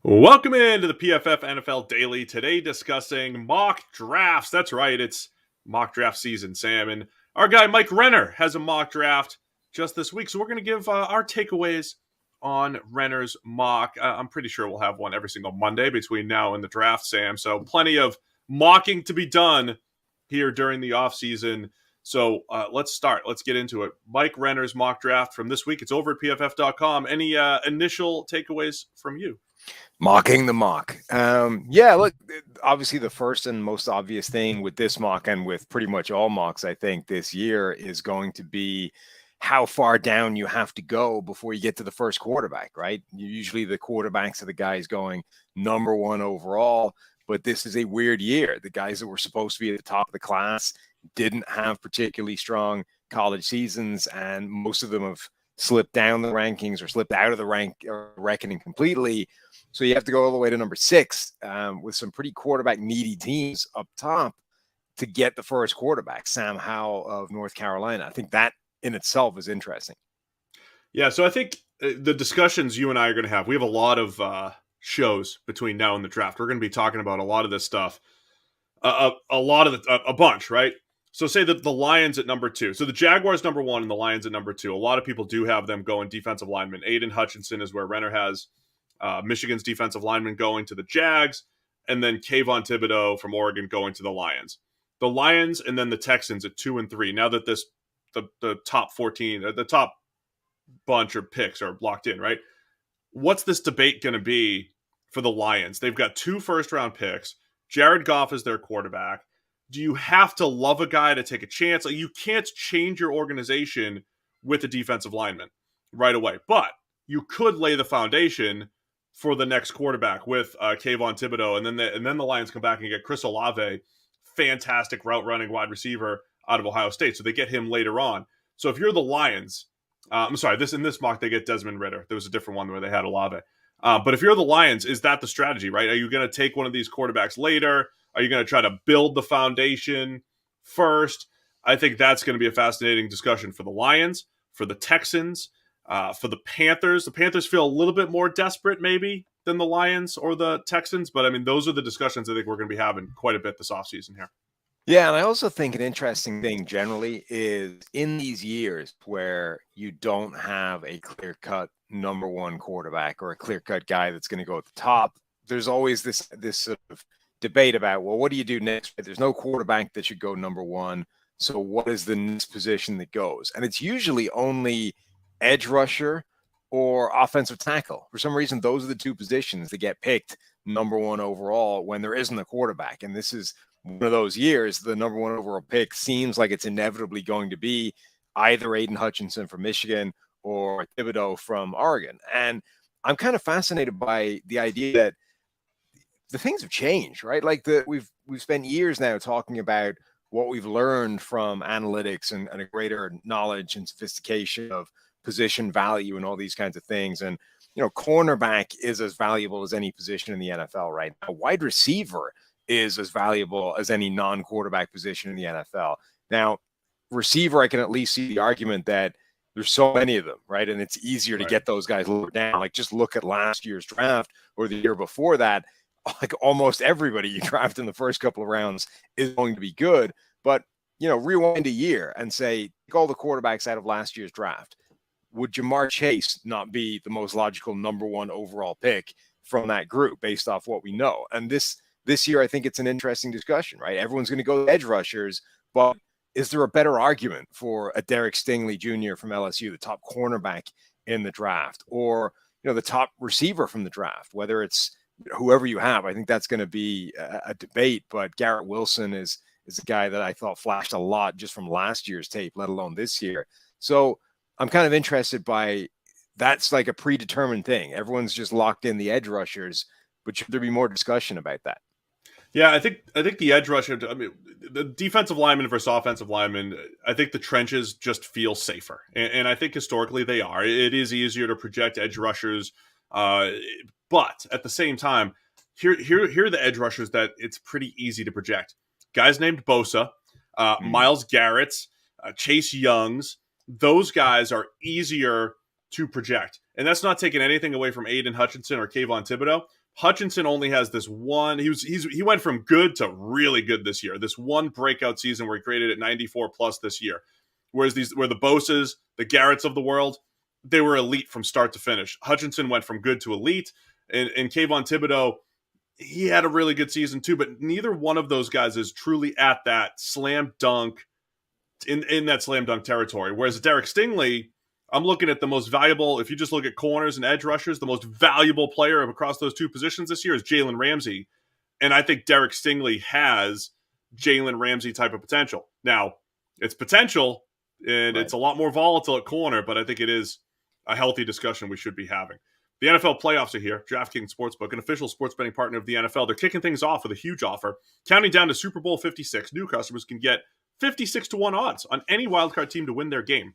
Welcome into the PFF NFL Daily. Today discussing mock drafts. That's right, it's mock draft season, Sam. And our guy Mike Renner has a mock draft just this week. So we're going to give our takeaways on Renner's mock. I'm pretty sure we'll have one every single Monday between now and the draft, Sam. So plenty of mocking to be done here during the offseason. So let's start. Let's get into it. Mike Renner's mock draft from this week. It's over at pff.com. Any initial takeaways from you? Mocking the mock. Look, obviously the first and most obvious thing with this mock and with pretty much all mocks, I think, this year is going to be how far down you have to go before you get to the first quarterback, right? Usually the quarterbacks are the guys going number one overall, but this is a weird year. The guys that were supposed to be at the top of the class didn't have particularly strong college seasons, and most of them have slipped down the rankings or slipped out of the reckoning completely. So you have to go all the way to number 6 with some pretty quarterback needy teams up top to get the first quarterback, Sam Howell of North Carolina. I think that in itself is interesting. Yeah, so I think the discussions you and I are going to have, we have a lot of shows between now and the draft. We're going to be talking about a lot of this stuff, a bunch, right? So say that the Lions at number 2. So the Jaguars number 1 and the Lions at number 2. A lot of people do have them going defensive lineman. Aiden Hutchinson is where Renner has Michigan's defensive lineman going to the Jags, and then Kayvon Thibodeau from Oregon going to the Lions. The Lions and then the Texans at 2 and 3. Now that the top 14, the top bunch of picks are locked in, right? What's this debate going to be for the Lions? They've got 2 first-round picks. Jared Goff is their quarterback. Do you have to love a guy to take a chance? Like, you can't change your organization with a defensive lineman right away, but you could lay the foundation for the next quarterback with Kayvon Thibodeau, and then the Lions come back and get Chris Olave, fantastic route running wide receiver out of Ohio State. So they get him later on. So if you're the Lions, in this mock they get Desmond Ridder. There was a different one where they had Olave. But if you're the Lions, is that the strategy, right? Are you going to take one of these quarterbacks later? Are you going to try to build the foundation first? I think that's going to be a fascinating discussion for the Lions, for the Texans, for the Panthers. The Panthers feel a little bit more desperate maybe than the Lions or the Texans. But, I mean, those are the discussions I think we're going to be having quite a bit this offseason here. Yeah, and I also think an interesting thing generally is in these years where you don't have a clear-cut number 1 quarterback or a clear-cut guy that's going to go at the top, there's always this sort of debate about, well, what do you do next? There's no quarterback that should go number 1. So what is the next position that goes? And it's usually only edge rusher or offensive tackle. For some reason, those are the 2 positions that get picked number 1 overall when there isn't a quarterback. And this is one of those years, the number 1 overall pick seems like it's inevitably going to be either Aiden Hutchinson from Michigan or Thibodeau from Oregon. And I'm kind of fascinated by the idea that the things have changed, right? Like we've spent years now talking about what we've learned from analytics and a greater knowledge and sophistication of position value and all these kinds of things. And, cornerback is as valuable as any position in the NFL right now. Wide receiver is as valuable as any non-quarterback position in the NFL. Now, receiver, I can at least see the argument that there's so many of them, right? And it's easier to get those guys lower down. Like, just look at last year's draft or the year before that. Like, almost everybody you draft in the first couple of rounds is going to be good. But, rewind a year and say, take all the quarterbacks out of last year's draft. Would Jamar Chase not be the most logical number 1 overall pick from that group based off what we know? And this year, I think it's an interesting discussion, right? Everyone's going to go edge rushers, but is there a better argument for a Derek Stingley Jr. from LSU, the top cornerback in the draft, or, the top receiver from the draft, whether it's whoever you have? I think that's going to be a debate, but Garrett Wilson is a guy that I thought flashed a lot just from last year's tape, let alone this year. So I'm kind of interested by that's like a predetermined thing. Everyone's just locked in the edge rushers, but should there be more discussion about that? Yeah, I think the edge rusher, I mean, the defensive lineman versus offensive lineman, I think the trenches just feel safer. And I think historically they are. It is easier to project edge rushers. But at the same time, here are the edge rushers that it's pretty easy to project. Guys named Bosa, Myles Garrett's, Chase Young's. Those guys are easier to project. And that's not taking anything away from Aiden Hutchinson or Kayvon Thibodeau. Hutchinson only has this one. He went from good to really good this year. This one breakout season where he created at 94 plus this year. Whereas where the Boses, the Garretts of the world, they were elite from start to finish. Hutchinson went from good to elite, and Kayvon Thibodeau, he had a really good season too. But neither one of those guys is truly at that slam dunk in that slam dunk territory. Whereas Derek Stingley, I'm looking at the most valuable, if you just look at corners and edge rushers, the most valuable player across those two positions this year is Jalen Ramsey. And I think Derek Stingley has Jalen Ramsey type of potential. Now, it's potential, and It's a lot more volatile at corner, but I think it is a healthy discussion we should be having. The NFL playoffs are here. DraftKings Sportsbook, an official sports betting partner of the NFL. They're kicking things off with a huge offer. Counting down to Super Bowl 56, new customers can get 56-1 odds on any wildcard team to win their game.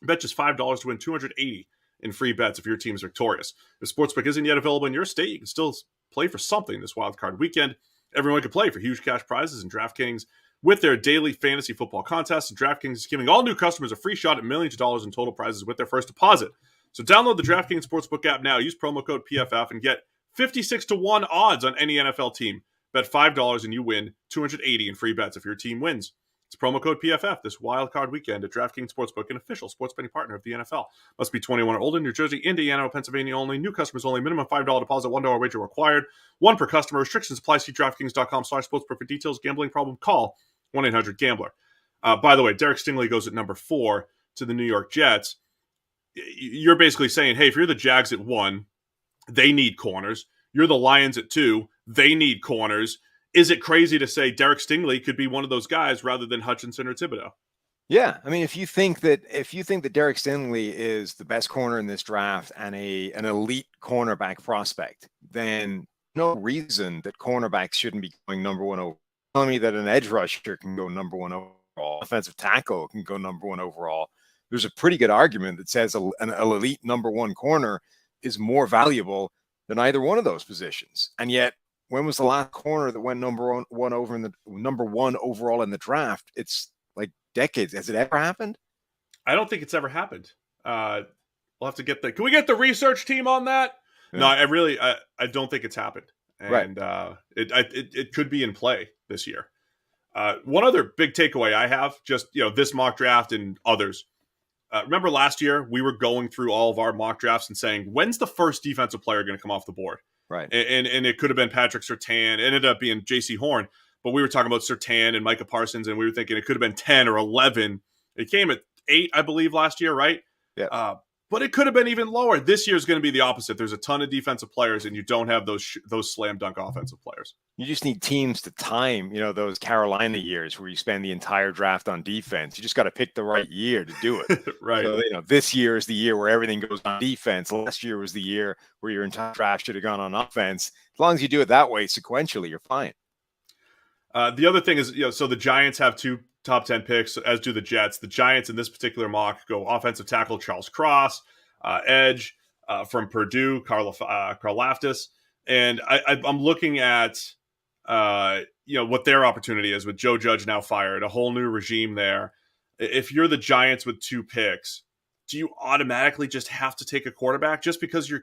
Bet just $5 to win $280 in free bets if your team is victorious. If Sportsbook isn't yet available in your state, you can still play for something this wildcard weekend. Everyone can play for huge cash prizes in DraftKings with their daily fantasy football contests. And DraftKings is giving all new customers a free shot at millions of dollars in total prizes with their first deposit. So download the DraftKings Sportsbook app now. Use promo code PFF and get 56-1 odds on any NFL team. Bet $5 and you win $280 in free bets if your team wins. It's promo code PFF this wild card weekend at DraftKings Sportsbook, an official sports betting partner of the NFL. Must be 21 or older. New Jersey, Indiana, Pennsylvania only. New customers only. Minimum $5 deposit, $1 wager required. One per customer. Restrictions apply. See DraftKings.com/sportsbook for details. Gambling problem? Call 1-800-GAMBLER. By the way, Derek Stingley goes at number 4 to the New York Jets. You're basically saying, hey, if you're the Jags at 1, they need corners. You're the Lions at 2, they need corners. Is it crazy to say Derek Stingley could be one of those guys rather than Hutchinson or Thibodeau? Yeah, I mean, if you think that Derek Stingley is the best corner in this draft and an elite cornerback prospect, then no reason that cornerbacks shouldn't be going number 1 overall. Telling me that an edge rusher can go number 1 overall, offensive tackle can go number 1 overall. There's a pretty good argument that says an elite number 1 corner is more valuable than either one of those positions, and yet. When was the last corner that went number one overall in the draft? It's like decades. Has it ever happened? I don't think it's ever happened. We'll have to get can we get the research team on that? Yeah. No, I don't think it's happened. And right. It could be in play this year. One other big takeaway I have, just this mock draft and others. Remember last year we were going through all of our mock drafts and saying, when's the first defensive player going to come off the board? Right. And it could have been Patrick Surtain. It ended up being J.C. Horn. But we were talking about Surtain and Micah Parsons, and we were thinking it could have been 10 or 11. It came at 8, I believe, last year, right? Yeah. But it could have been even lower. This year is going to be the opposite. There's a ton of defensive players, and you don't have those slam dunk offensive players. You just need teams to time, those Carolina years where you spend the entire draft on defense. You just got to pick the right year to do it. Right. So, this year is the year where everything goes on defense. Last year was the year where your entire draft should have gone on offense. As long as you do it that way sequentially, you're fine. The other thing is, so the Giants have 2 top 10 picks, as do the Jets. The Giants in this particular mock go offensive tackle Charles Cross, edge from Purdue, Karlaftis. And I'm looking at, what their opportunity is with Joe Judge now fired, a whole new regime there. If you're the Giants with 2 picks, do you automatically just have to take a quarterback just because you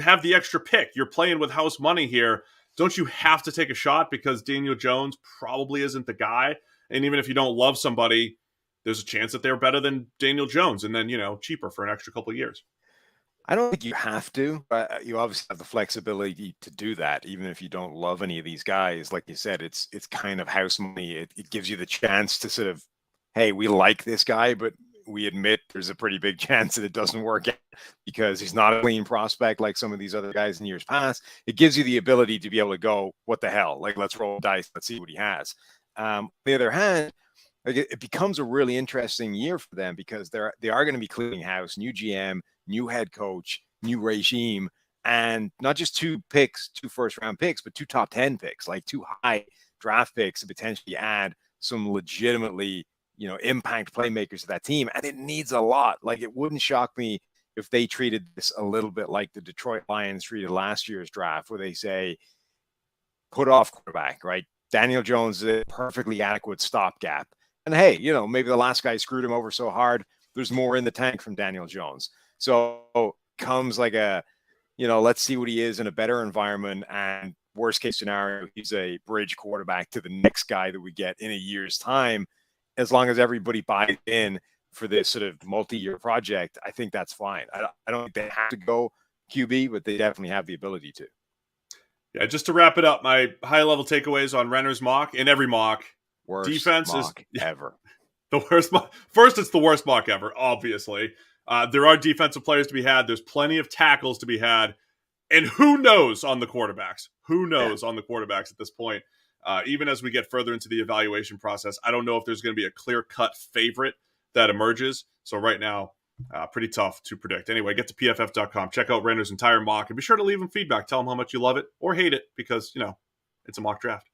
have the extra pick? You're playing with house money here. Don't you have to take a shot because Daniel Jones probably isn't the guy? And even if you don't love somebody, there's a chance that they're better than Daniel Jones and then, cheaper for an extra couple of years. I don't think you have to, but you obviously have the flexibility to do that, even if you don't love any of these guys. Like you said, it's kind of house money. It gives you the chance to sort of, hey, we like this guy, but we admit there's a pretty big chance that it doesn't work out because he's not a clean prospect like some of these other guys in years past. It gives you the ability to be able to go, what the hell? Like, let's roll dice. Let's see what he has. On the other hand, it becomes a really interesting year for them because they are going to be cleaning house, new GM, new head coach, new regime, and not just 2 first-round picks, but 2 top 10 picks, like 2 high draft picks to potentially add some legitimately impact playmakers to that team. And it needs a lot. Like, it wouldn't shock me if they treated this a little bit like the Detroit Lions treated last year's draft, where they say, put off quarterback, right? Daniel Jones is a perfectly adequate stopgap. And hey, maybe the last guy screwed him over so hard, there's more in the tank from Daniel Jones. So comes like a let's see what he is in a better environment. And worst case scenario, he's a bridge quarterback to the next guy that we get in a year's time. As long as everybody buys in for this sort of multi-year project, I think that's fine. I don't think they have to go QB, but they definitely have the ability to. Yeah, just to wrap it up, my high-level takeaways on Renner's mock, in every mock, Worst defense mock is ever. the worst mock. First, it's the worst mock ever, obviously. There are defensive players to be had. There's plenty of tackles to be had. And who knows on the quarterbacks? Who knows on the quarterbacks at this point? Even as we get further into the evaluation process, I don't know if there's going to be a clear-cut favorite that emerges. So right now, pretty tough to predict. Anyway, get to pff.com. Check out Renner's entire mock and be sure to leave him feedback. Tell him how much you love it or hate it because, it's a mock draft.